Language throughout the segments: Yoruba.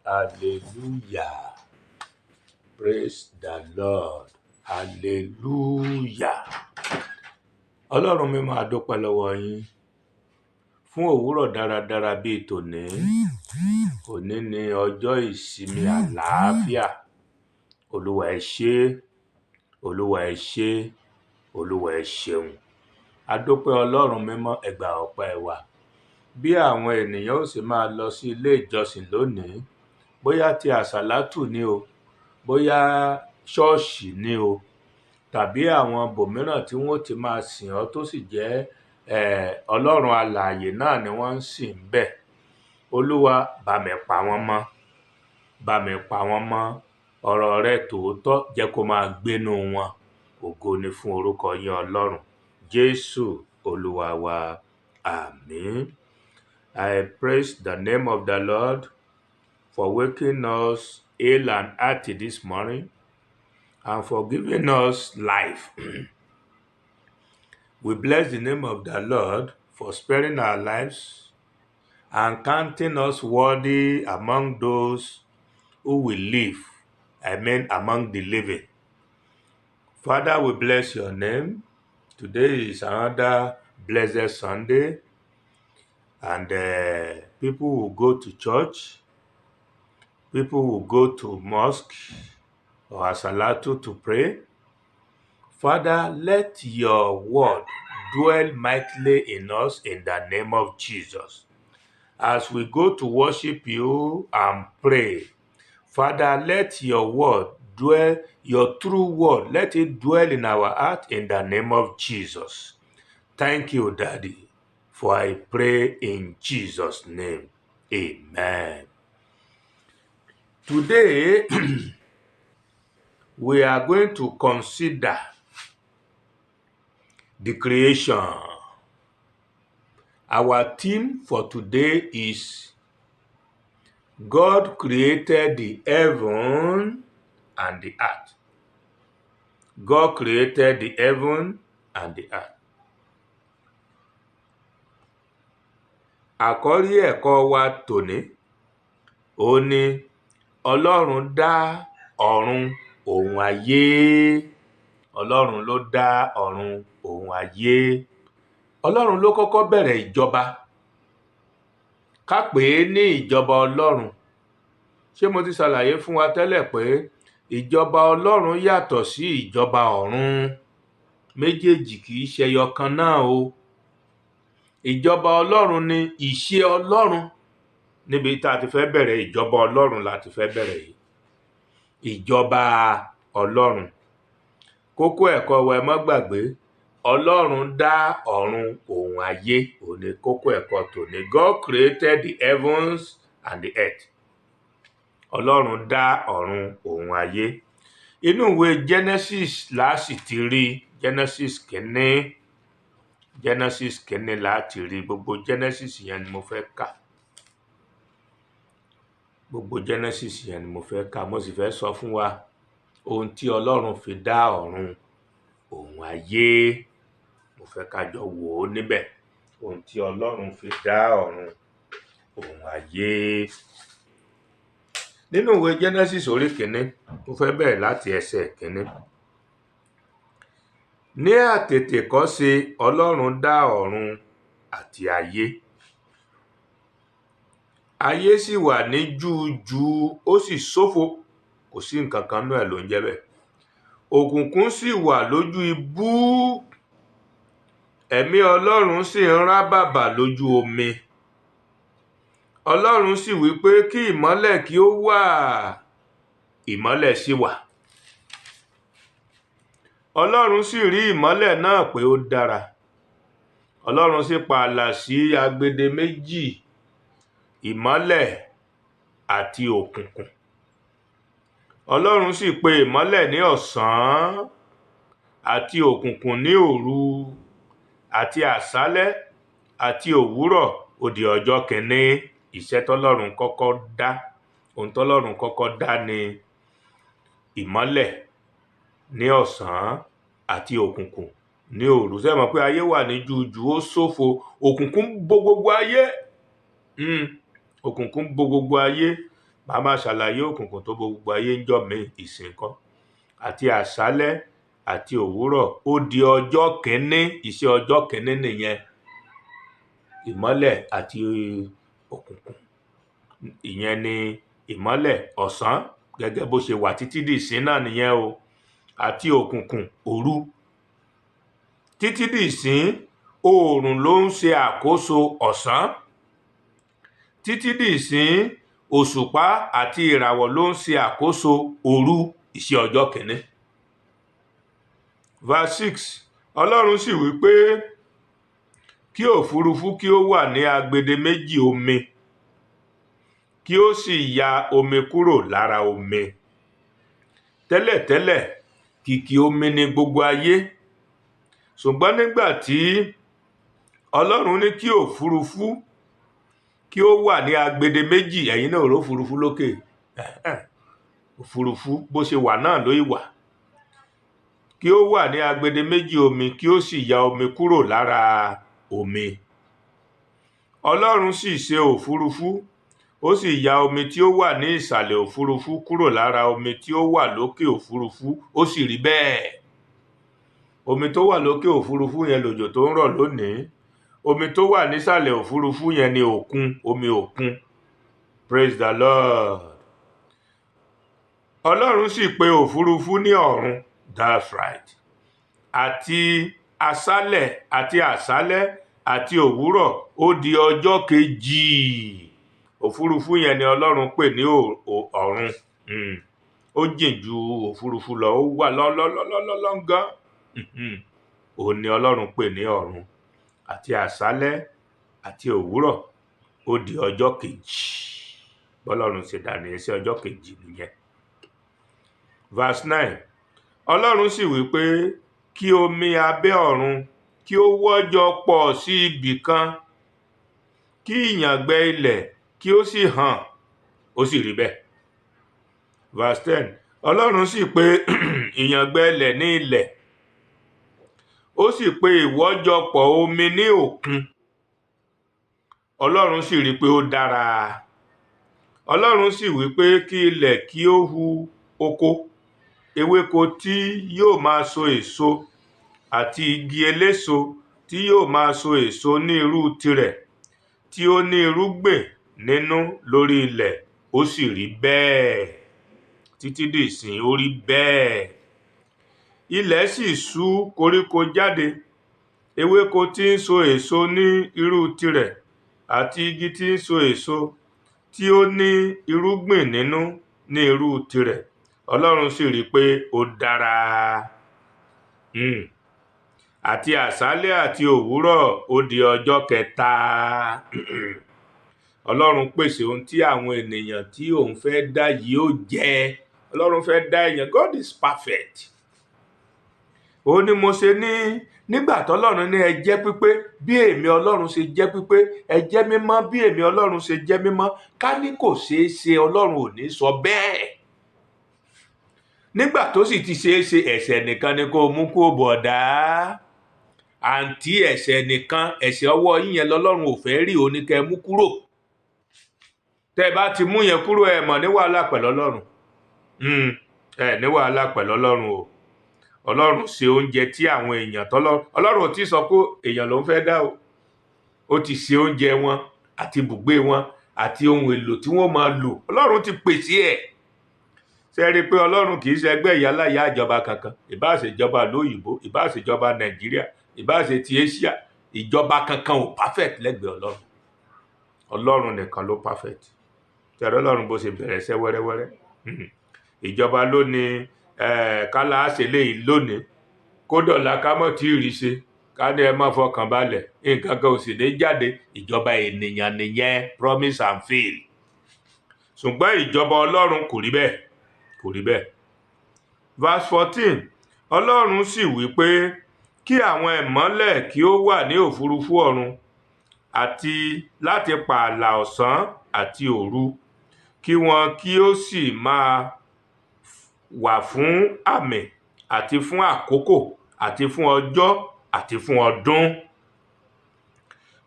Hallelujah. Praise the Lord. Hallelujah. Ọlọ́run mi máa dúpẹ́ lọ́wọ́ yín fún òwúrọ̀ dáradára bíi tòní. Òní ni ọjọ́ ìsinmi àlàáfíà. Olúwa ẹ ṣé, Olúwa ẹ ṣé, Olúwa ẹ ṣeun. A dúpẹ́ Ọlọ́run mímọ́, ẹ gbà ọpẹ́ wa. Bí àwọn ènìyàn ó sì máa lọ sí ilé ìjọsìn lónìí, bóyá ti àsàlátù ni o, bóyá ṣọ́ọ̀ṣì ni o, tàbí àwọn bòmíràn tí wọ́n ti máa sìn ọ́ tó sì jẹ́ Ọlọ́run alààyè náà ni wọ́n ń sìn bẹ̀. Olúwa bá mi pa wọ́n mọ́, bá mi pa wọ́n mọ́. Ọ̀rọ̀ rẹ tòótọ́ jẹ́ kó máa gbénú wọn. Ògo ni fún orúkọ yín Ọlọ́run. Jésù Olúwa wa. Àmín. I praise the name of the Lord for waking us hale and hearty this morning and for giving us life. We bless the name of the Lord for sparing our lives and counting us worthy among those who will live, among the living. Father, we bless your name. Today is another blessed Sunday, and people will go to church, people will go to mosque or asalatu to pray. Father, let your word dwell mightily in us in the name of Jesus. As we go to worship you and pray, Father, let your word dwell, your true word, let it dwell in our heart in the name of Jesus. Thank you, Daddy, for I pray in Jesus' name. Amen. Today, we are going to consider the creation. Our theme for today is God created the heaven and the earth. God created the heaven and the earth. Àkọ́rí ẹ̀kọ́ wa tòní, ó ní Ọlọ́run dá ọ̀run òun ayé. Ọlọ́run ló dá ọ̀run òun ayé. Ọlọ́run ló kọ́kọ́ bẹ̀rẹ̀ ìjọba. Ká pè é ní ìjọba Ọlọ́run. Ṣé mo ti ṣàlàyé fún wa tẹ́lẹ̀ pé ìjọba Ọlọ́run yàtọ̀ sí ìjọba ọ̀run? Méjèèjì kì í ṣe ẹyọkan náà o. Ìjọba Ọlọ́run ni ìṣe Ọlọ́run. Níbi tá a ti fẹ́ bẹ̀rẹ̀ ìjọba Ọlọ́run la ti fẹ́ bẹ̀rẹ̀ yìí. Ìjọba Ọlọ́run. Kókó ẹ̀kọ́ wa ẹ má gbàgbé, Ọlọ́run dá ọ̀run òun ayé. Òun ni kókó ẹ̀kọ́ tòní. God created the heavens and the earth. Ọlọ́run dá ọ̀run òun ayé. Inú ìwé Genesis la sì ti rí. Genesis kìíní láti rí. Gbogbo Genesis yẹn ni mo fẹ́ kà. Gbogbo Genesis yẹn ni mo fẹ́ kà. Mo sì fẹ́ sọ fún wa ohun tí Ọlọ́run fi dá ọ̀run òun ayé. Mo fẹ́ ká jọ wò ó níbẹ̀. Ohun tí Ọlọ́run fi dá ọ̀run òun ayé. Nínú ìwé Genesis orí kìíní, mo fẹ́ bẹ̀rẹ̀ láti ẹsẹ̀ kìíní. Ní àtètèkọ́ṣe Ọlọ́run dá ọ̀run àti ayé. Ayé sì wà ní júújú, ó sì ṣófo. Kò sí nǹkan kan nú ẹ̀ ló ń jẹ́ bẹ́ẹ̀. Òkùnkùn sì wà lójú ibú. Ẹ̀mí Ọlọ́run sì ń rábàbà lójú omi. Ọlọ́run sì wí pé kí ìmọ́lẹ̀ kí ó wà. Ìmọ́lẹ̀ sì wà. Ọlọ́run sì rí ìmọ́lẹ̀ náà pé ó dára. Ọlọ́run sì pààlà sí agbede méjì, ìmọ́lẹ̀ àti òkùnkùn. Ọlọ́run sì pe ìmọ́lẹ̀ ní ọ̀sán àti òkùnkùn ní òru, àti àṣálẹ́ àti òwúrọ̀ ó di ọjọ́ kìíní. Iṣẹ́ tọ́lọ́run kọ́kọ́ dá, ohun tọ́lọ́run kọ́kọ́ dá ni ìmọ́lẹ̀ ní ọ̀sán àti òkùnkùn ní òru. Ṣé mọ̀ pé ayé wà ní júújú, ó ṣófo. Òkùnkùn bo gbogbo ayé. Òkùnkùn bo gbogbo ayé. màá máa ṣàlàyé òkùnkùn tó bo gbogbo ayé ń jọ mí ìsìn kan àti àṣálẹ́ àti òwúrọ̀ ó di ọjọ́ kìíní. Iṣẹ́ ọjọ́ kìíní nìyẹn, ìmọ́lẹ̀ àti òkùnkùn. Ìyẹn ni ìmọ́lẹ̀ ọ̀sán gẹ́gẹ́ bó ṣe wà títí di ìsìn náà nìyẹn o, àti òkùnkùn òru. Títí di ìsìn oòrùn ló ń ṣe àkóso ọ̀sán. Títí di ìsìn òṣùpá àti ìràwọ̀ ló ń ṣe àkóso òru. Iṣẹ́ ọjọ́ kìíní. Verse 6, Ọlọ́run sì wí pé kí òfurufú kí ó wà ní agbede méjì omi, kí ó sì ya omi kúrò lára omi. Tẹ́lẹ̀tẹ́lẹ̀ kìkì omi ni gbogbo ayé, ṣùgbọ́n nígbà tí Ọlọ́run ní kí òfurufú kí ó wà ní agbede méjì, ẹ̀yin náà rò òfurufú lókè, òfurufú bó ṣe wà náà ló ìwà, kí ó wà ní agbede méjì omi, kí ó sì ya omi kúrò lára omi. Ọlọ́run sì ṣe òfurufú, ó sì ya omi tí ó wà ní ìsàlẹ̀ òfurufú kúrò lára omi tí ó wà lókè òfurufú, ó sì rí bẹ́ẹ̀. Omi tó wà lókè òfurufú yẹn lòjò tó ń rọ̀ lónìí. Omi tó wà nísàlẹ̀ òfurufú yẹn ni òkun, omi òkun. Praise the Lord. Ọlọ́run sì pè òfurufú ní ọ̀run, that's right. Àti àṣálẹ́ àti òwúrọ̀ ó di ọjọ́ kejì. Òfurufú yẹn ni Ọlọ́run pè ní ọ̀run. Ó jìn ju òfurufú lọ, ó wà lọ́lọ́lọ́lọ́lọ́gán. Òun ni Ọlọ́run pè ní ọ̀run. Àti àṣálẹ́ àti òwúrọ̀ ó di ọjọ́ kejì. Bọ́lọ́run ṣe dá nìyẹn, sí ọjọ́ kejì nìyẹn. Verse 9, Ọlọ́run sì wí pé kí omi abẹ́ ọ̀run kí ó wọ́jọ pọ̀ sí ibì kan, kí ìyàngbẹ ilẹ̀ kí ó sì hàn, ó sì rí bẹ́ẹ̀. Verse 10, Ọlọ́run sì pè ìyàngbẹ ilẹ̀ ní ilẹ̀, ó sì pè ìwọ́jọpọ̀ omi ní òkun. Ọlọ́run sì rí pé ó dára. Ọlọ́run sì wí pé kí ilẹ̀ kí ó hu oko, ewéko tí yóò máa so èso, àti igi eléso tí yóò máa so èso ní irú tirẹ̀, tí ó ní irúgbìn nínú lórí ilẹ̀. Ó sì rí bẹ́ẹ̀. Títí di ìsìn ó rí bẹ́ẹ̀. Ilẹ̀ sì sú koríko jáde, ewéko tí ń so èso ní irú tirẹ̀, àti igi tí ń so èso tí ó ní irúgbìn nínú ní irú tirẹ̀. Ọlọ́run sì rí pé ó dára. Àti àṣálẹ́ àti òwúrọ̀ ó di ọjọ́ kẹta. Ọlọ́run pèsè ohun tí àwọn ènìyàn tí òun fẹ́ dá yìí ó jẹ. Ọlọ́run fẹ́ dá èèyàn. God is perfect. Ó ní mo ṣe ní nígbà tọ́lọ́run ní ẹ jẹ́ pípé bí èmi Ọlọ́run ṣe jẹ́ pípé, ẹ jẹ́ mímọ́ bí èmi Ọlọ́run ṣe jẹ́ mímọ́. Ká ní kò ṣeé ṣe, Ọlọ́run ò ní sọ bẹ́ẹ̀. Nígbà tó sì ti ṣeé ṣe, ẹ̀ṣẹ̀ nìkan ni kó mú kó bọ̀dá. Àǹtí, ẹ̀ṣẹ̀ nìkan, ẹ̀ṣẹ̀ ọwọ́ yín yẹn lọ́lọ́run ò fẹ́ rí, ó ní kẹ́ mú kúrò. Tẹ́ bá ti mú yẹn kúrò, ẹ mọ̀ ní wàhálà pẹ̀lú Ọlọ́run. Ẹ ní wàhálà pẹ̀lú Ọlọ́run o. Ọlọ́run ṣe oúnjẹ tí àwọn èèyàn Ọlọ́run ò tí sọ pé èèyàn ló ń fẹ́ dá o. Ó ti ṣe oúnjẹ wọn àti ibùgbé wọn àti ohun èlò tí wọ́n máa lò. Ọlọ́run ti pèsè ẹ̀. Ṣé rí pé Ọlọ́run kì í ṣe ẹgbẹ́ ìyáláyà ìjọba kankan. Ìbá ṣe ìjọba lóyìnbó, ìbá ṣe ìjọba Nàìjíríà, ìbá ṣe ti Asia, ìjọba kankan ò perfect lẹ́gbẹ̀ẹ́ Ọlọ́run. Ọlọ́run nìkan ló perfect. Tẹ̀rọ Ọlọ́run bó ṣe bẹ̀rẹ̀ iṣẹ́ wẹ́rẹ́wẹ́rẹ́. Ìjọba ló ní kálá ṣe léyìí lónìí, kódọ̀lá ká mọ̀ tí ì rí ṣe, ká ní ẹ má fọkàn balẹ̀, nǹkan kan ò sì ní jáde. Ìjọba ènìyàn nìyẹn, promise and fail. Ṣùgbọ́n ìjọba Ọlọ́run kò rí bẹ́ẹ̀, kò rí bẹ́ẹ̀. Verse 14, Ọlọ́run sì wí pé kí àwọn ìmọ́lẹ̀ kí ó wà ní òfurufú ọ̀run, àti láti pààlà ọ̀sán àti òru, kí wọn kí ó sì máa wà fún àmì àti fún àkókò àti fún ọjọ́ àti fún ọdún.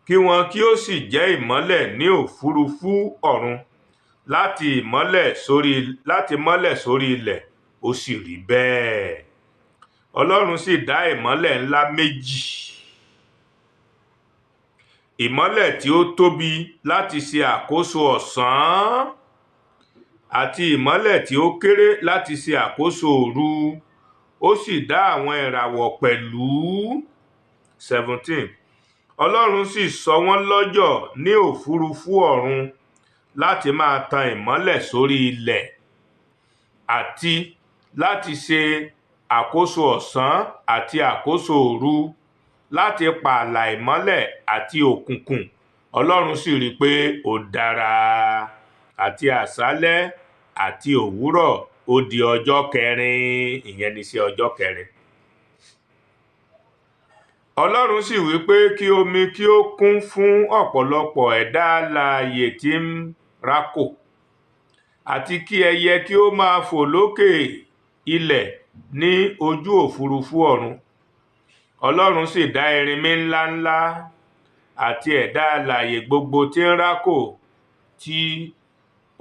Kí wọn kí ó sì jẹ́ ìmọ́lẹ̀ ní òfurufú ọ̀run láti mọ́lẹ̀ sórí ilẹ̀, ó sì rí bẹ́ẹ̀. Ọlọ́run sì dá ìmọ́lẹ̀ ńlá méjì, ìmọ́lẹ̀ tí ó tóbi láti ṣe àkóso ọ̀sán àti ìmọ́lẹ̀ tí ó kéré láti ṣe àkóso òru. Ó sì dá àwọn ìràwọ̀ pẹ̀lú. 17. Ọlọ́run sì sọ wọ́n lọ́jọ̀ ní òfurufú ọ̀run láti máa tan ìmọ́lẹ̀ sórí ilẹ̀ àti láti ṣe àkóso ọ̀sán àti àkóso òru, láti pààlà ìmọ́lẹ̀ àti òkùnkùn. Ọlọ́run sì rí pé ó dára. Àti àṣálẹ́ àti òwúrọ̀ ó di ọjọ́ kẹrin. Ìyẹn ni iṣẹ́ ọjọ́ kẹrin. Ọlọ́run sì wí pé kí omi kí ó kún fún ọ̀pọ̀lọpọ̀ ẹ̀dá alààyè tí ń rákò, àti kí ẹyẹ kí ó máa fò lókè ilẹ̀ ní ojú òfurufú ọ̀run. Ọlọ́run sì dá erinmi ńláńlá àti ẹ̀dá alààyè gbogbo tí ń rákò tí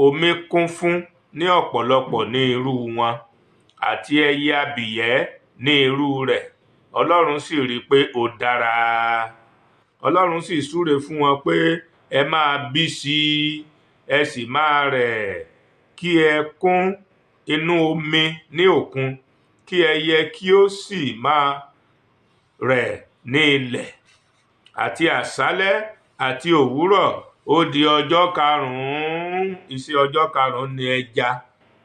omi kún fún ní ọ̀pọ̀lọpọ̀ ní irú wọn, àti ẹyẹ abìyẹ́ ní irú rẹ̀. Ọlọ́run sì rí pé ó dára. Ọlọ́run sì súre fún wọn pé ẹ máa bí sí i, ẹ sì máa rẹ̀, kí ẹ kún inú omi ní òkun, kí ẹyẹ kí ó sì máa rẹ̀ ní ilẹ̀. Àti àṣálẹ́ àti òwúrọ̀ ó di ọjọ́ karùn-ún. Iṣẹ́ ọjọ́ karùn-ún ni ẹja,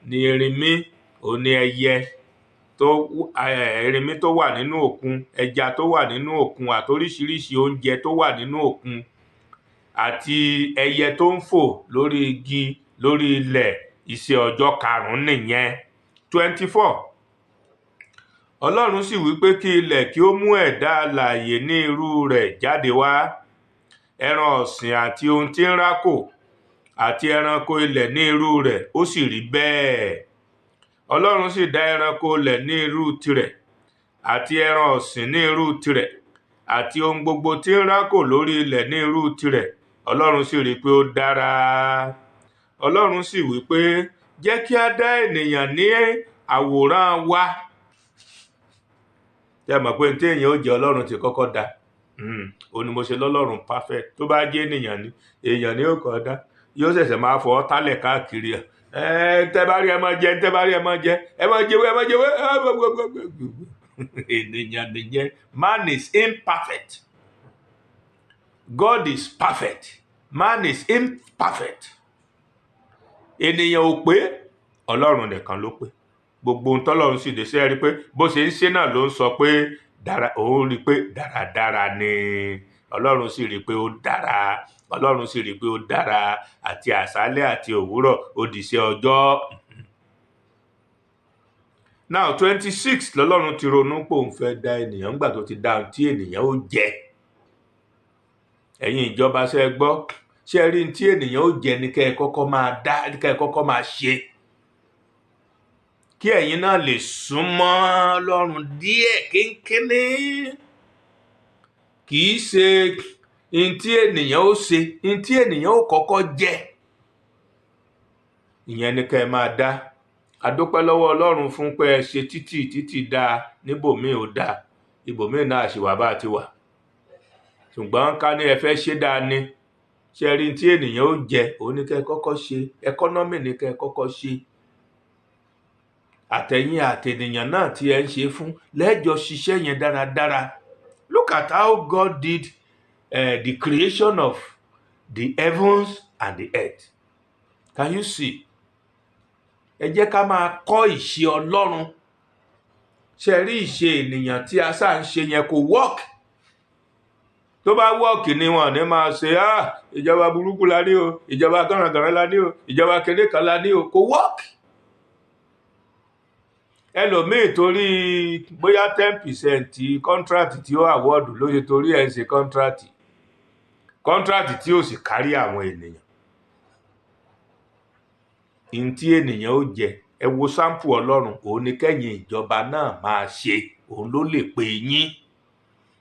ni erinmi, ó ní ẹyẹ erinmi tó wà nínú òkun, ẹja tó wà nínú òkun, àti oríṣiríṣi oúnjẹ tó wà nínú òkun, àti ẹyẹ tó ń fò lórí igi lórí ilẹ̀. Iṣẹ́ ọjọ́ karùn-ún nìyẹn. 24. Ọlọ́run sì wí pé kí ilẹ̀ kí ó mú ẹ̀dá alààyè ní irú rẹ̀ jáde wá, ẹran ọ̀sìn àti ohun tí ń rákò àti ẹranko ilẹ̀ ní irú rẹ̀. Ó sì rí bẹ́ẹ̀. Ọlọ́run sì dá ẹranko ilẹ̀ ní irú tirẹ̀, àti ẹran ọ̀sìn ní irú tirẹ̀, àti ohun gbogbo tí ń rákò lórí ilẹ̀ ní irú tirẹ̀. Ọlọ́run sì rí pé ó dára. Ọlọ́run sì wí pé jẹ́ kí a dá ènìyàn ní àwòrán wa. Ṣé mọ̀ pé tí èèyàn ó jẹ́ Ọlọ́run ti kọ́kọ́ dá? Ó ní mo ṣe lọ́lọ́run perfect. Tó bá jẹ́ ènìyàn ni, èèyàn ni ó kọ́ dá, yóò ṣẹ̀ṣẹ̀ máa fọ́ tálẹ̀ káàkiri. Tẹ́ bá rí ẹ máa jẹ, tẹ́ bá rí ẹ máa jẹ, ẹ máa jẹwé, ẹ máa jẹwé. Ènìyàn nìyẹn. Man is imperfect. God is perfect. Man is imperfect. Ènìyàn ò pé, Ọlọ́run nìkan ló pé. Gbogbo ohun tọ́lọ́run sì dé sí ẹ rí pé bó ṣe ń ṣe náà ló ń sọ pé òun rí pé dáradára ni. Ọlọ́run sì rí pé ó dára. Ọlọ́run sì rí pé ó dára. Àti àṣálẹ́ àti òwúrọ̀ ó di iṣẹ́ ọjọ́. Now 26 lọ́lọ́run ti ronú pé òun fẹ́ dá ènìyàn nígbà tó ti dá ohun tí ènìyàn ó jẹ. Ẹ̀yin ìjọba ṣé ẹ gbọ́? Ṣé ẹ rí ohun tí ènìyàn ó jẹ ní kẹ́ ẹ kọ́kọ́ máa dá, kẹ́ ẹ kọ́kọ́ máa ṣe, kí ẹ̀yin náà lè súnmọ́ Ọlọ́run díẹ̀ kínkínní. Kì í ṣe ohun tí ènìyàn ó ṣe, ohun tí ènìyàn ó kọ́kọ́ jẹ, ìyẹn ni kẹ́ ẹ máa dá. A dúpẹ́ lọ́wọ́ Ọlọ́run fún pé ẹ ṣe títì dáa, níbòmíì ó dáa, ibòmíì náà ṣì wà bá ti wà. Ṣùgbọ́n ká ní ẹ fẹ́ ṣe dáa ni, ṣe rí tí ènìyàn ó jẹ, òun ní kẹ́ ẹ kọ́kọ́ ṣe. Ẹkọ́nọ́mì ní kẹ́ ẹ kọ́kọ́ ṣe. Àtẹ̀yin àtènìyàn náà tí ẹ ń ṣe fún lẹ́jọ́ ṣiṣẹ́ yẹn dáradára. Look at how God did the creation of the heavens and the earth. Can you see? Ẹ jẹ́ ká máa kọ́ ìṣe Ọlọ́run. Ṣé rí ìṣe ènìyàn tí a sáà ń ṣe yẹn kò work. Tó bá work ni wọn ní máa ṣe ìjọba burúkú la ní o, ìjọba gànràngànràn la ní o, ìjọba kéde kan la ní o. Kò work. Ẹlòmíì torí bóyá 10% contract tí ó award ló ṣe torí ẹ̀ ń ṣe contract tí ó sì kárí àwọn ènìyàn. In tí ènìyàn ó jẹ, ẹ wo sample Ọlọ́run, òun ni kẹ́yìn ìjọba náà máa ṣe, òun ló lè pè yín.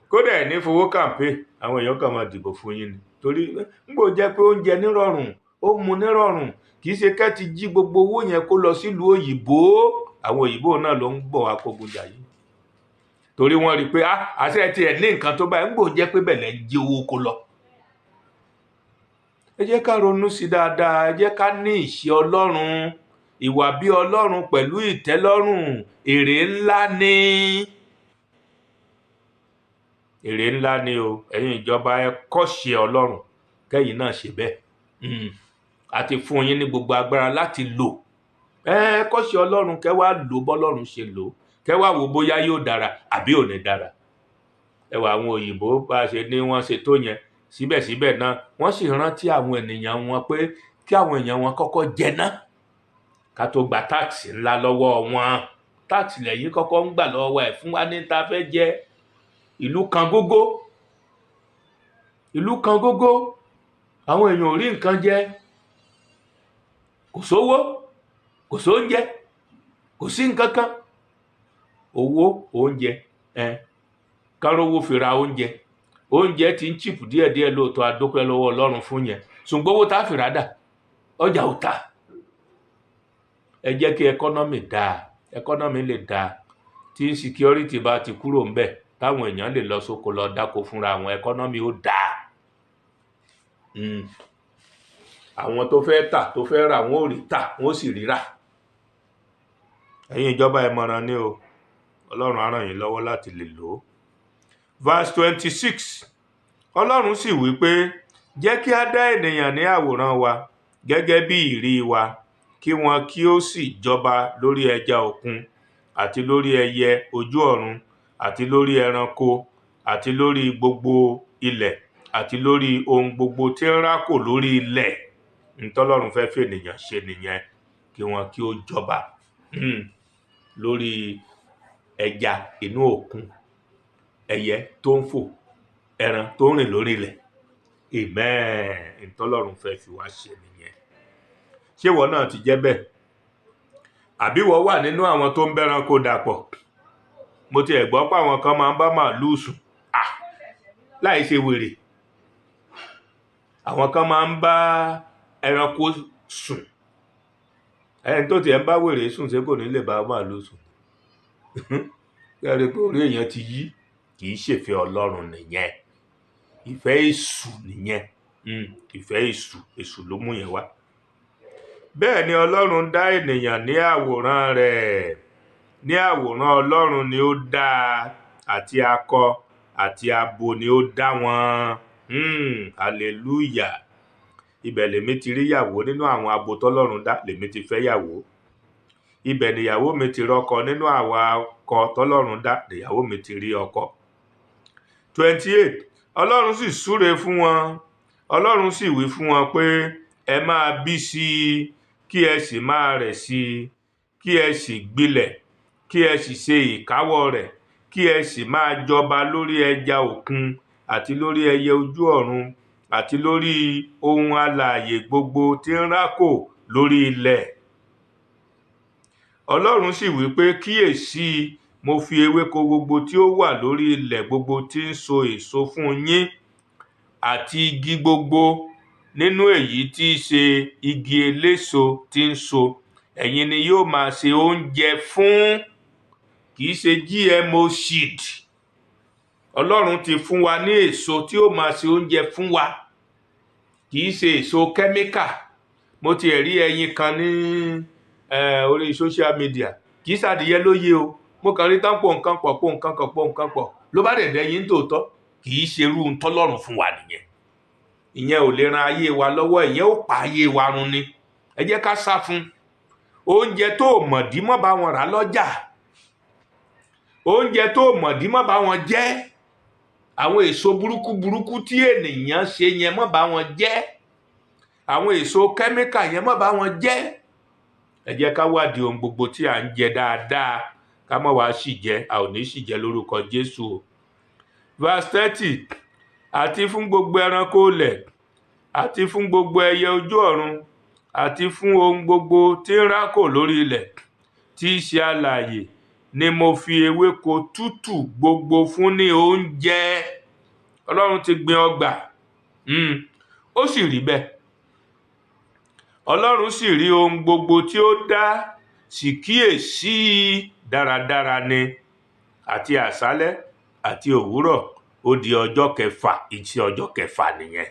Kódà ẹ̀ ní fowó campaign, àwọn èèyàn kan máa dìbò fún yín ni. Torí nígbò jẹ́ pé oúnjẹ nírọ̀rùn, ó mú nírọ̀rùn. Kì í ṣe kẹ́ ti jí gbogbo owó yẹn kó lọ sílùú òyìnbó. Àwọn òyìnbó náà ló ń bọ̀ wá kógun jà yìí, torí wọ́n rí i pé àṣẹ tiẹ̀ ní nǹkan tó báyìí ń gbò jẹ́ pé bẹ̀lẹ̀ ń jí owó kó lọ. Ẹ jẹ́ ká ronú sí dáadáa, ẹ jẹ́ ká ní ìṣe Ọlọ́run, ìwà bí Ọlọ́run pẹ̀lú ìtẹ́lọ́rùn. Èrè ńlá ni, èrè ńlá ni o. Ẹ̀yin ìjọba, ẹ kọ́ṣe Ọlọ́run, kẹ́yìn náà ṣe bẹ́ẹ̀. Àti fún yín ní gbogbo agbára láti lò. Ẹ kọ́ṣe Ọlọ́run, kẹ́ wá lò bọ́lọ́run ṣe lò, kẹ́ wá wò bóyá yóò dára àbí ò ní dára. Ẹ wò àwọn òyìnbó bá ṣe ní wọ́n ṣe tó yẹn, síbẹ̀síbẹ̀ náà wọ́n sì rántí àwọn ènìyàn wọn pé kí àwọn èèyàn wọn kọ́kọ́ jẹ ná ká tó gba táàsì ńlá lọ́wọ́ wọn. Táàsì lẹ́yìn kọ́kọ́ ń gbà lọ́wọ́ ẹ̀ fún wa ní ta fẹ́ jẹ. Ìlú kan gógó, ìlú kan gógó, àwọn èèyàn ò rí nǹkan jẹ, kò sówó, kò sóúnjẹ, kò sí nǹkan kan. Owó, oúnjẹ, kárówó fi ra oúnjẹ. Oúnjẹ ti ń chìpù díẹ̀díẹ̀ lóòótọ́, a dúpẹ́ lọ́wọ́ Ọlọ́run fún yẹn, ṣùgbọ́n owó tá a fi rà dà, ọjà ò tà. Ẹ jẹ́ kí ẹkọ́nọ́mì dáa, ẹkọ́nọ́mì lè dáa tí security bá ti kúrò ńbẹ̀, táwọn èèyàn lè lọ sóko lọ dáko fúnra àwọn, ẹkọ́nọ́mì ó dáa. Àwọn tó fẹ́ tà, tó fẹ́ rà, wọ́n ò rí tà, wọ́n sì rí rà. Ẹ̀yin ìjọba, ìmọ̀ràn ni o, Ọlọ́run á ràn yín lọ́wọ́ láti lè lò ó. Verse 26, Ọlọ́run sì wí pé, jẹ́ kí a dá ènìyàn ní àwòrán wa gẹ́gẹ́ bí ìrí wa, kí wọn kí ó sì jọba lórí ẹja òkun, àti lórí ẹyẹ ojú ọ̀run, àti lórí ẹranko, àti lórí gbogbo ilẹ̀, àti lórí ohun gbogbo tí ń rákò lórí ilẹ̀. Ntọ́lọ́run fẹ́ fi ènìyàn ṣe nìyẹn, kí wọn kí ó jọba lórí ẹja inú òkun, ẹyẹ tó ń fò, ẹran tó ń rìn lórí ilẹ̀. Amen. Ntọ́lọ́run fẹ́ fi wá ṣe nìyẹn. Ṣé ìwọ náà ti jẹ́ bẹ́ẹ̀? Àbí ìwọ wà nínú àwọn tó ń bẹ́ranko dàpọ̀? Mo ti ẹ̀ gbọ́ pé àwọn kan máa ń bá màálùú sùn láì ṣe wèrè. Àwọn kan máa ń bá ẹranko sùn. Ẹni tó ti ẹ̀ ń bá wèrè sùn ṣé kò ní lè bá màálùú sùn? Kẹ́rì pé orí èèyàn ti yí. Kì í ṣèfẹ́ Ọlọ́run nìyẹn, ìfẹ́ èṣù nìyẹn. Ìfẹ́ èṣù ló mú yẹn wá. Bẹ́ẹ̀ ni Ọlọ́run dá ènìyàn ní àwòrán rẹ̀. Ní àwòrán Ọlọ́run ni ó dá a, àti akọ àti abo ni ó dá wọn. Hallelujah. Ibẹ̀ lèmi ti rí yàwó nínú àwọn abo tọ́lọ́run dá, lèmi ti fẹ́ yàwó. Ibẹ̀ nìyàwó mi ti rọ́kọ nínú àwọn akọ tọ́lọ́run dá, nìyàwó mi ti rí ọkọ. 28, Ọlọ́run sì súre fún wọn. Ọlọ́run sì wí fún wọn pé, ẹ máa bí sí i, kí ẹ sì máa rẹ̀ sí i, kí ẹ sì gbilẹ̀, kí ẹ sì ṣe ìkáwọ́ rẹ̀, kí ẹ sì máa jọba lórí ẹja òkun, àti lórí ẹyẹ ojú ọ̀run, àti lórí ohun alààyè gbogbo tí ń rákò lórí ilẹ̀. Ọlọ́run sì wí pé, kíyèsí, mo fi ewéko gbogbo tí ó wà lórí ilẹ̀ gbogbo tí ń so èso fún yín, àti igi gbogbo nínú èyí tí í ṣe igi eléso tí ń so. Ẹ̀yin ni yóò máa ṣe oúnjẹ fún, kì í ṣe GMO seed. Ọlọ́run ti fún wa ní èso tí ó máa ṣe oúnjẹ fún wa, kì í ṣe èso kẹ́míkà. Mo ti rí ẹyin kan ní orí social media, kì í ṣàdìyẹ lóye o. Mo kàn rí tán pò nǹkan pọ̀ ló bá dẹ̀ dẹ́yìn tòótọ́. Kì í ṣe irú tọ́lọ́run fún wa nìyẹn. Ìyẹn ò lè ran ayé wa lọ́wọ́, ìyẹn ò pa ayé wa run ni. Ẹ jẹ́ ká sá fún. Oúnjẹ tó mọ̀dí mọ́ bá wọn rà lọ́jà. Oúnjẹ tó mọ̀dí mọ́ bá wọn jẹ. Àwọn èso burúkú tí ènìyàn ṣe yẹn mọ́ bá wọn jẹ. Àwọn èso kẹ́míkà yẹn mọ́ bá wọn jẹ. Ẹ jẹ́ ká wádìí ohun gbogbo tí à ń jẹ dáadáa, ká má wá sì jẹ, a ò ní sì jẹ lórúkọ Jésù. Verse 30, àti fún gbogbo ẹranko ilẹ̀, àti fún gbogbo ẹyẹ ojú ọ̀run, àti fún ohun gbogbo tí ń rákò lórí ilẹ̀, tí í ṣe alààyè, ni mo fi ewéko tútù gbogbo fún ní oúnjẹ. Ọlọ́run ti gbin ọgbà, ó sì rí bẹ́ẹ̀. Ọlọ́run sì rí ohun gbogbo tí ó dá, sì kíyèsí dáradára ni. Àti àṣálẹ́ àti òwúrọ̀ ó di ọjọ́ kẹfà. Iṣẹ́ ọjọ́ kẹfà nìyẹn.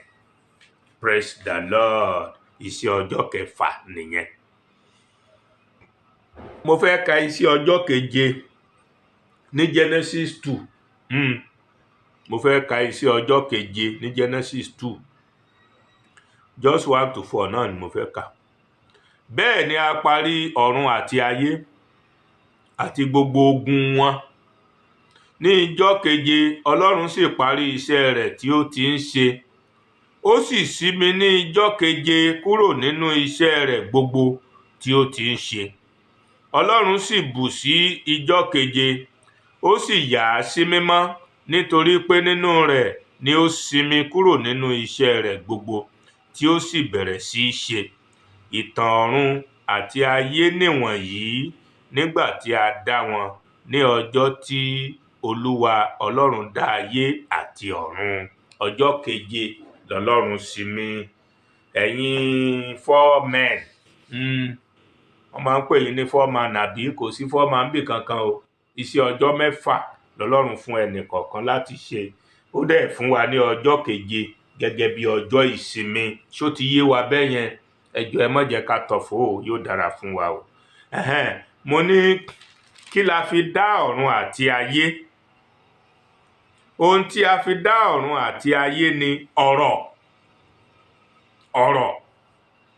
Praise the Lord. Iṣẹ́ ọjọ́ kẹfà nìyẹn. Mo fẹ́ ka iṣẹ́ ọjọ́ keje ní Genesis 2. Mo fẹ́ ka iṣẹ́ ọjọ́ keje ní Genesis 2. Just 1 to 4 náà ni mo fẹ́ kà. Bẹ́ẹ̀ ni a parí ọ̀run àti ayé àti gbogbo ogun wọn. Ní ijọ́ keje Ọlọ́run sì parí iṣẹ́ rẹ̀ tí ó ti ń ṣe. Ó sì sinmi ní ijọ́ keje kúrò nínú iṣẹ́ rẹ̀ gbogbo tí ó ti ń ṣe. Ọlọ́run sì bù sí ijọ́ keje, ó sì yà á sí mímọ́, nítorí pé nínú rẹ̀ ni ó sinmi kúrò nínú iṣẹ́ rẹ̀ gbogbo tí ó sì bẹ̀rẹ̀ sí í ṣe. Ìtàn ọ̀run àti ayé nìwọ̀nyí nígbà tí a dá wọn ní ọjọ́ tí Olúwa Ọlọ́run dá ayé àti ọ̀run. Ọjọ́ keje lọ́lọ́run sinmi. Ẹ̀yin 4 men, wọ́n máa ń pè yín ní 4 man àbí kò sí 4 man bí kankan o. Iṣẹ́ ọjọ́ mẹ́fà lọ́lọ́run fún ẹnì kọ̀ọ̀kan láti ṣe. Ó dẹ̀ fún wa ní ọjọ́ keje gẹ́gẹ́ bí ọjọ́ ìsinmi. Ṣó ti yé wa bẹ́yẹn? Ẹ jọ̀ọ́ ẹ má jẹ́ ká tọ̀fọ̀ o, yóò dára fún wa o. Mo ní kí la fi dá ọ̀run àti ayé? Ohun tí a fi dá ọ̀run àti ayé ni ọ̀rọ̀. Ọ̀rọ̀.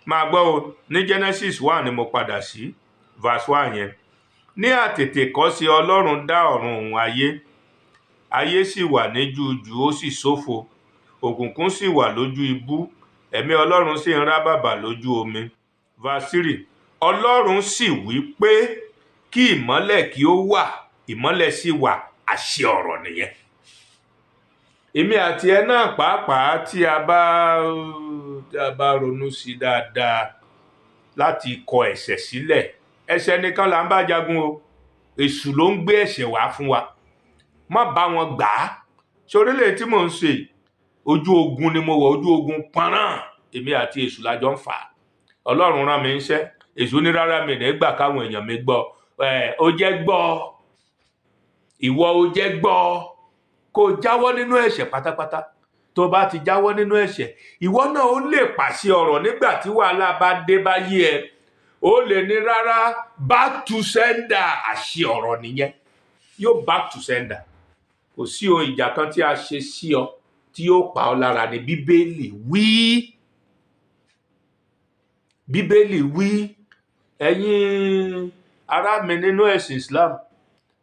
Máa gbọ́ o, ní Genesis 1 ni mo padà sí, verse 1 yẹn. Ní àtètèkọ́ṣe Ọlọ́run dá ọ̀run òun ayé. Ayé sì wà ní jújù, ó sì ṣófo. Òkùnkùn sì wà lójú ibú. Ẹ̀mí Ọlọ́run sì ń rábàbà lójú omi. Verse 3. Ọlọ́run sì wí pé kí ìmọ́lẹ̀ kí ó wà. Ìmọ́lẹ̀ sì wà. Àṣẹ ọ̀rọ̀ nìyẹn. Èmi àti ẹ náà pàápàá tí a bá ronú sí dáadáa láti kọ ẹ̀ṣẹ̀ sílẹ̀. Ẹ̀ṣẹ̀ nìkan là ń bá jagun o. Èṣù ló ń gbé ẹ̀ṣẹ̀ wá fún wa. Má bá wọn gbà á. Ṣorílẹ̀ tí mò ń ṣe, ojú ogun ni mo wọ̀, ojú ogun pọ́nrán. Èmi àti èṣù la jọ ń fà á. Ọlọ́run rán mi níṣẹ́. Èṣù ní rárá mi ní gbà káwọn èèyàn mi gbọ́. Ó jẹ́ gbọ́. Ìwọ ó jẹ́ gbọ́. Kó jáwọ́ nínú ẹ̀ṣẹ̀ pátápátá. Tó bá ti jáwọ́ nínú ẹ̀ṣẹ̀, ìwọ náà ó lè pàṣẹ ọ̀rọ̀ nígbà tí wàhálà bá dé bá yé ẹ. Ó lè ní rárá, back to sender. Àṣẹ ọ̀rọ̀ nìyẹn. Yóò back to sender. Kò sí ohun ìjà kan tí a ṣe sí ọ tí yóò pa ọ́ lára ní Bíbélì wí. Bíbélì wí. Ẹ̀yin ará mi nínú ẹ̀sìn Islam,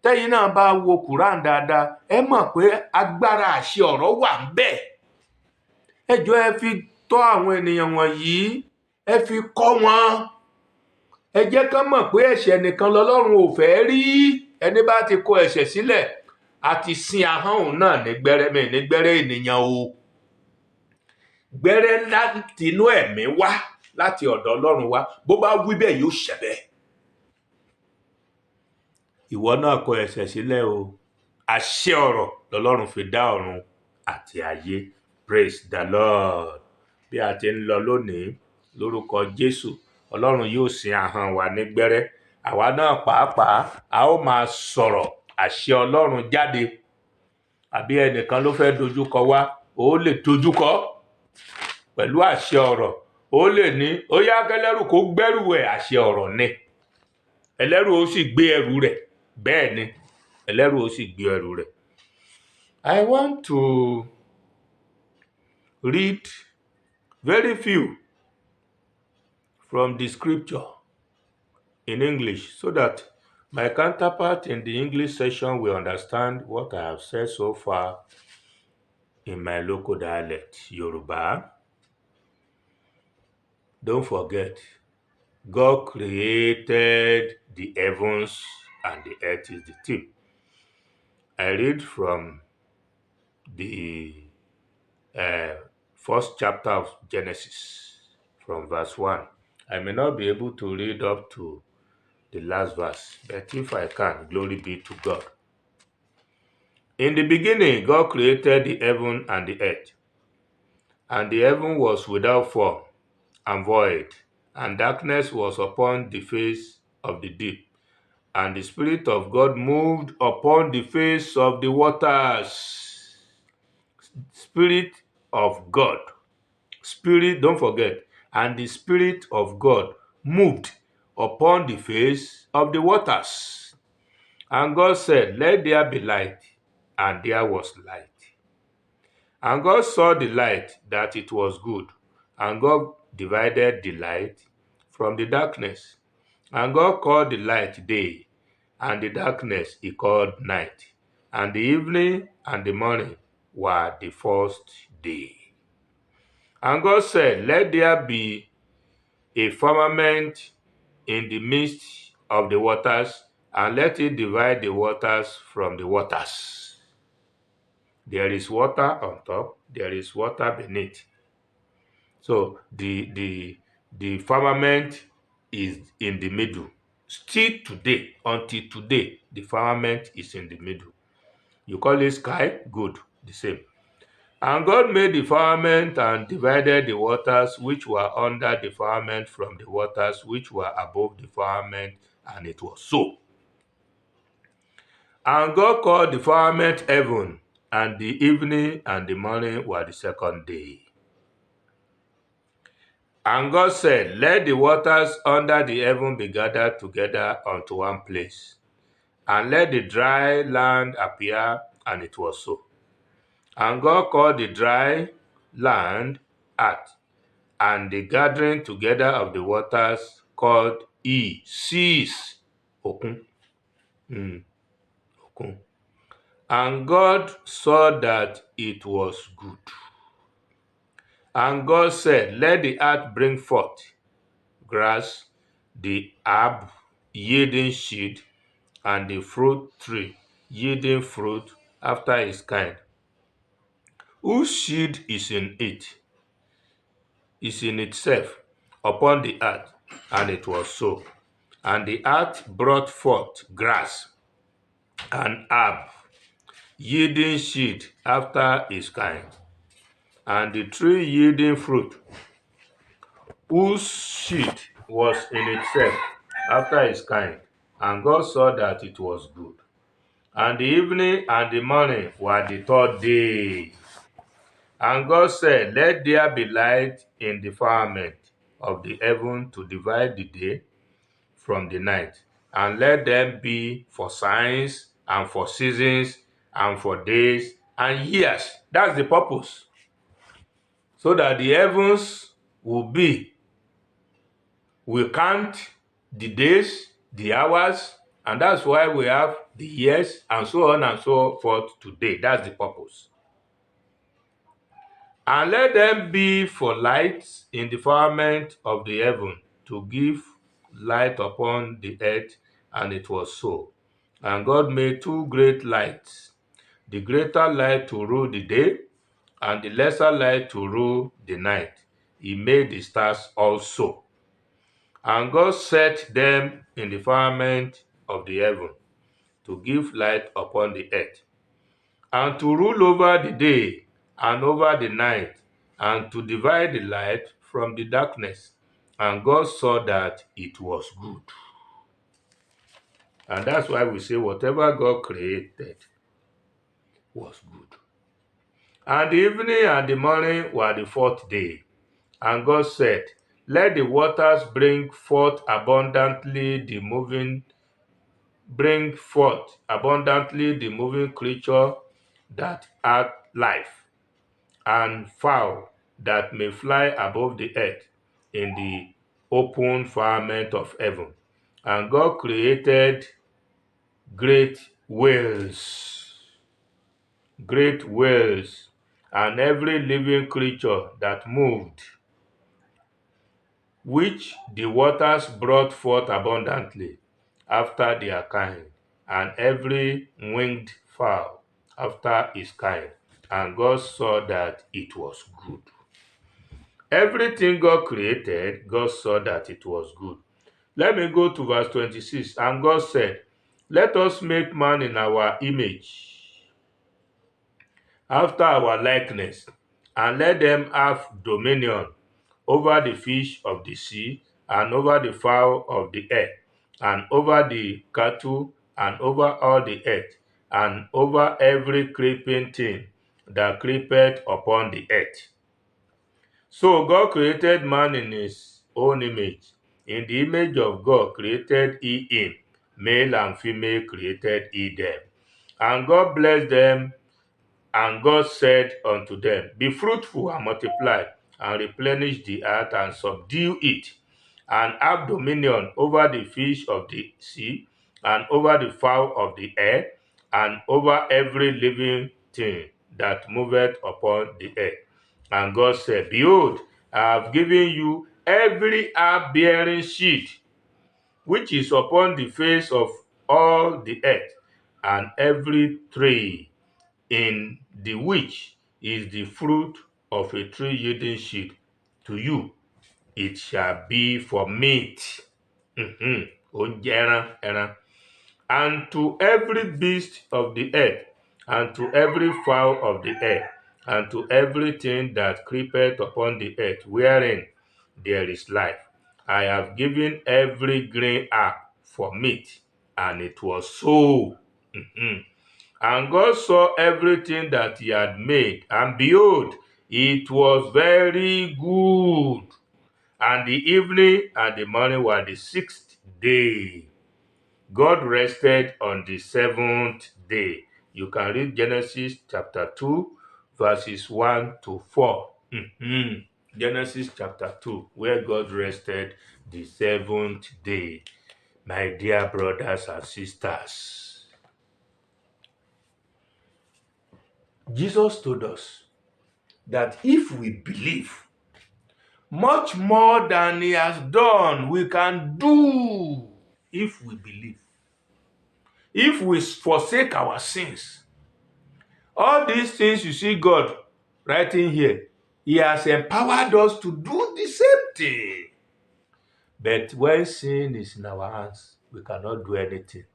tẹ́yin náà bá wo Quran dáadáa, ẹ mọ̀ pé agbára àṣẹ ọ̀rọ̀ wà ń bẹ̀. Ẹ jọ̀ọ́ ẹ fi tọ́ àwọn ènìyàn wọ̀nyí, ẹ fi kọ́ wọn. Ẹ jẹ́ kán mọ̀ pé ẹ̀ṣẹ̀ nìkan lọ́lọ́run ò fẹ́ rí. Ẹni bá ti kọ ẹ̀ṣẹ̀ sílẹ̀, a ti sin ahọ́n òun náà ní gbẹ́rẹ́ ènìyàn o. Gbẹ́rẹ́ láti inú ẹ̀mí wá, láti ọ̀dọ̀ Ọlọ́run wá. Bó bá wí bẹ́ẹ̀ yóò ṣẹ bẹ́ẹ̀. Ìwọ náà kọ ẹ̀ṣẹ̀ sílẹ̀ o. Àṣẹ ọ̀rọ̀ lọ́lọ́run fi dá ọ̀run àti ayé. Praise the Lord. Bí a ti ń lọ lónìí, lórúkọ Jésù, Ọlọ́run yóò sin ahọ́n wa ní gbẹ́rẹ́. Àwa náà pàápàá, a ó máa sọ̀rọ̀ àṣẹ Ọlọ́run jáde. Àbí ẹnìkan ló fẹ́ dojúkọ wá, ó lè dojúkọ pẹ̀lú àṣẹ ọ̀rọ̀. Ó lè ní, ó yá kẹ́lẹ́rù kó gbẹ́rù ẹ̀. Àṣẹ ọ̀rọ̀ ni. Ẹlẹ́rù ó sì gbé ẹrù rẹ̀. Bẹ́ẹ̀ ni, ẹlẹ́rù ó sì gbé ẹrù rẹ̀. I want to read very few from the scripture in English so that my counterpart in the English session will understand what I have said so far in my local dialect, Yoruba. Don't forget, God created the heavens and the earth is the theme. I read from the first chapter of Genesis, from verse 1. I may not be able to read up to the last verse, but if I can, glory be to God. In the beginning, God created the heaven and the earth, and the heaven was without form and void, and darkness was upon the face of the deep, and the Spirit of God moved upon the face of the waters. Spirit of God. Spirit, don't forget, and the Spirit of God moved upon the face of the waters. And God said, "Let there be light," and there was light. And God saw the light that it was good, and God divided the light from the darkness. And God called the light day, and the darkness he called night. And the evening and the morning were the first day. And God said, "Let there be a firmament in the midst of the waters, and let it divide the waters from the waters." There is water on top, there is water beneath. So the firmament is in the middle. Still today, until today, the firmament is in the middle. You call it sky? Good, the same. And God made the firmament and divided the waters which were under the firmament from the waters which were above the firmament, and it was so. And God called the firmament heaven, and the evening and the morning were the second day. And God said, "Let the waters under the heaven be gathered together unto one place, and let the dry land appear," and it was so. And God called the dry land earth, and the gathering together of the waters called he seas. Okun. Okun. And God saw that it was good. And God said, "Let the earth bring forth grass, the herb yielding seed, and the fruit tree yielding fruit after his kind, whose seed is in itself upon the earth." And it was so. And the earth brought forth grass and herb, yielding seed after his kind, and the tree yielding fruit, whose seed was in itself after his kind. And God saw that it was good. And the evening and the morning were the third day. And God said, "Let there be light in the firmament of the heaven to divide the day from the night, and let them be for signs and for seasons and for days and years." That's the purpose. So that the heavens will count the days, the hours, and that's why we have the years and so on and so forth today. That's the purpose. "And let them be for lights in the firmament of the heaven to give light upon the earth," and it was so. And God made two great lights, the greater light to rule the day, and the lesser light to rule the night. He made the stars also. And God set them in the firmament of the heaven to give light upon the earth, and to rule over the day and over the night, and to divide the light from the darkness. And God saw that it was good. And that's why we say whatever God created was good. And the evening and the morning were the fourth day. And God said, "Let the waters bring forth abundantly the moving creature that hath life, and fowl that may fly above the earth in the open firmament of heaven." And God created great whales, and every living creature that moved, which the waters brought forth abundantly after their kind, and every winged fowl after his kind. And God saw that it was good. Everything God created, God saw that it was good. Let me go to verse 26. And God said, "Let us make man in our image, after our likeness, and let them have dominion over the fish of the sea, and over the fowl of the air, and over the cattle, and over all the earth, and over every creeping thing that creepeth upon the earth. So God created man in his own image. In the image of God created he him, male and female created he them. And God blessed them, and God said unto them, Be fruitful and multiply, and replenish the earth, and subdue it, and have dominion over the fish of the sea, and over the fowl of the air, and over every living thing that moveth upon the earth. And God said, Behold, I have given you every herb-bearing seed which is upon the face of all the earth, and every tree in the which is the fruit of a tree yielding seed. To you it shall be for meat. Oúnjẹ ẹran. And to every beast of the earth, and to every fowl of the air, and to everything that creepeth upon the earth, wherein there is life, I have given every green herb for meat. And it was so. And God saw everything that he had made, and behold, it was very good. And the evening and the morning were the sixth day. God rested on the seventh day. You can read Genesis chapter 2, verses 1 to 4. Genesis chapter 2, where God rested the seventh day. My dear brothers and sisters, Jesus told us that if we believe, much more than he has done, we can do. If we believe. If we forsake our sins, all these things you see God writing here, he has empowered us to do the same thing. But when sin is in our hands, we cannot do anything,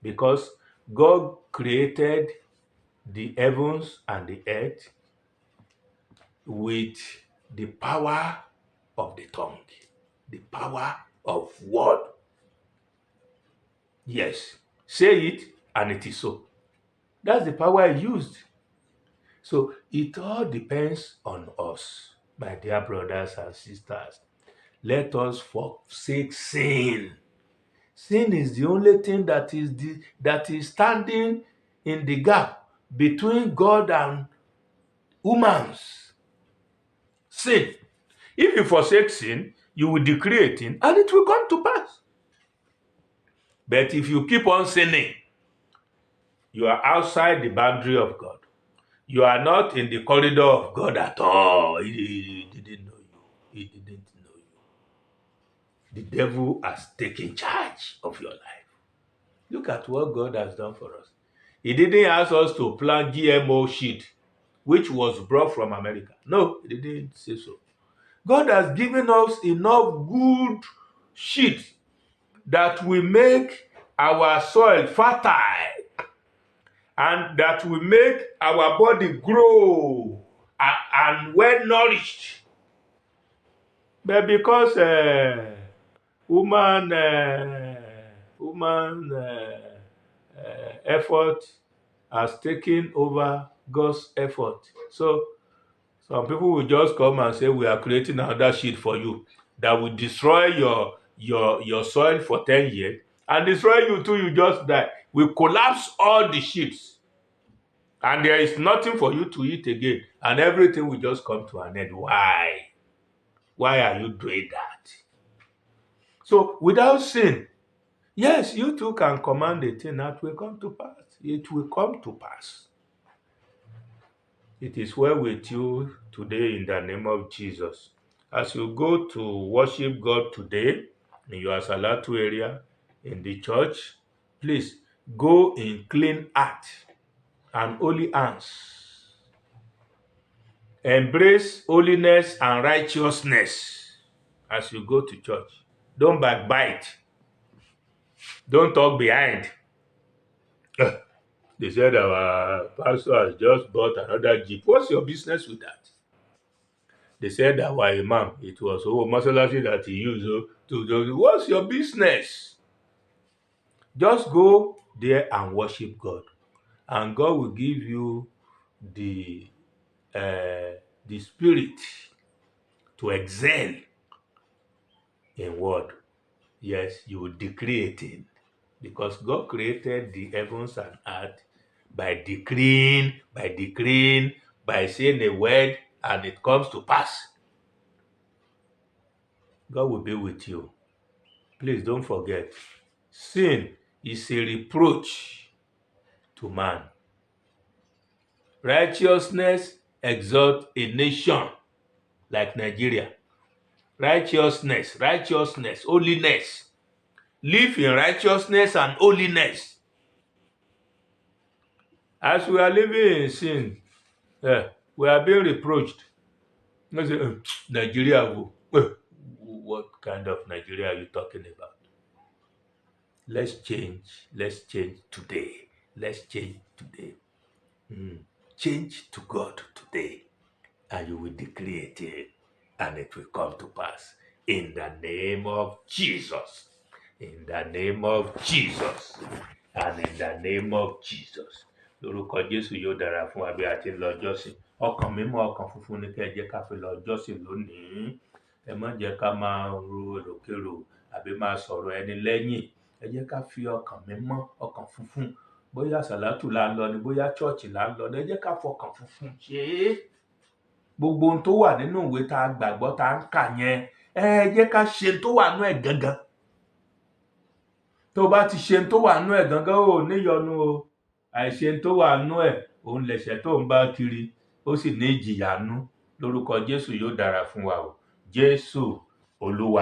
because God created the heavens and the earth with the power of the tongue, the power of word. Yes, say it and it is so. That's the power he used. So it all depends on us, my dear brothers and sisters. Let us forsake sin. Sin is the only thing that is standing in the gap between God and humans. Sin. If you forsake sin, you will decree a thing and it will come to pass. But if you keep on sinning, you are outside the boundary of God. You are not in the corridor of God at all. He didn't know you. He didn't know you. The devil has taken charge of your life. Look at what God has done for us. He didn't ask us to plant GMO shit, which was brought from America. No, he didn't say so. God has given us enough good shit that will make our soil fertile, and that will make our body grow and well nourished. But because human effort has taken over God's effort, so some people will just come and say, we are creating another shit for you that will destroy your soil for 10 years and destroy you too. You just die. We collapse all the sheets, and there is nothing for you to eat again, and everything will just come to an end. Why? Why are you doing that? So without sin, yes, you too can command a thing that will come to pass. It will come to pass. It is well with you today in the name of Jesus. As you go to worship God today in your Salatu area, in the church, please go in clean heart and holy hands. Embrace holiness and righteousness as you go to church. Don't backbite. Don't talk behind. They said our pastor has just bought another Jeep. What's your business with that? They said our imam, it was mọ́sálásí that he used to what's your business? Just go there and worship God, and God will give you the spirit to excel in what? Yes, you will decree a thing, because God created the heavens and earth by decreeing, by saying a word, and it comes to pass. God will be with you. Please don't forget, sin is a reproach to man. Righteousness exalts a nation like Nigeria. Righteousness, holiness. Live in righteousness and holiness. As we are living in sin, we are being reproached. Nigeria, what kind of Nigeria are you talking about? Let's change today. Change to God today, and you will decree a thing, and it will come to pass. In the name of Jesus. In the name of Jesus. And in the name of Jesus. Lórúkọ Jésù yóò dára fún wa bí a ti ń lọ jọ́sìn. Ọkàn mímọ́, ọkàn funfun ni kẹ́ ẹ jẹ́ ká fi lọ jọ́sìn lónìí. Ẹ má jẹ́ ká máa ro èròkérò àbí máa sọ̀rọ̀ ẹni lẹ́yìn. Ẹ jẹ́ ká fi ọkàn mímọ́, ọkàn funfun, bóyá sàlátù là ń lọ ni, bóyá chọ́ọ̀chì là ń lọ ni, ẹ jẹ́ ká fọkàn funfun ṣe é. Gbogbo ohun tó wà nínú ìwé tá a gbàgbọ́ tá a ń kà yẹn, ẹ jẹ́ ká ṣe tó wà nínú ẹ̀ gangan. Tó bá ti ṣe tó wà nínú ẹ̀ gangan, ò níyọnu o. Àìṣe tó wà nínú ẹ̀, òun lẹ̀ṣẹ̀ tó ń bá kiri, ó sì ní ìjìyà nú. Lórúkọ Jésù yóò dára fún wa o. Jésù Olúwa.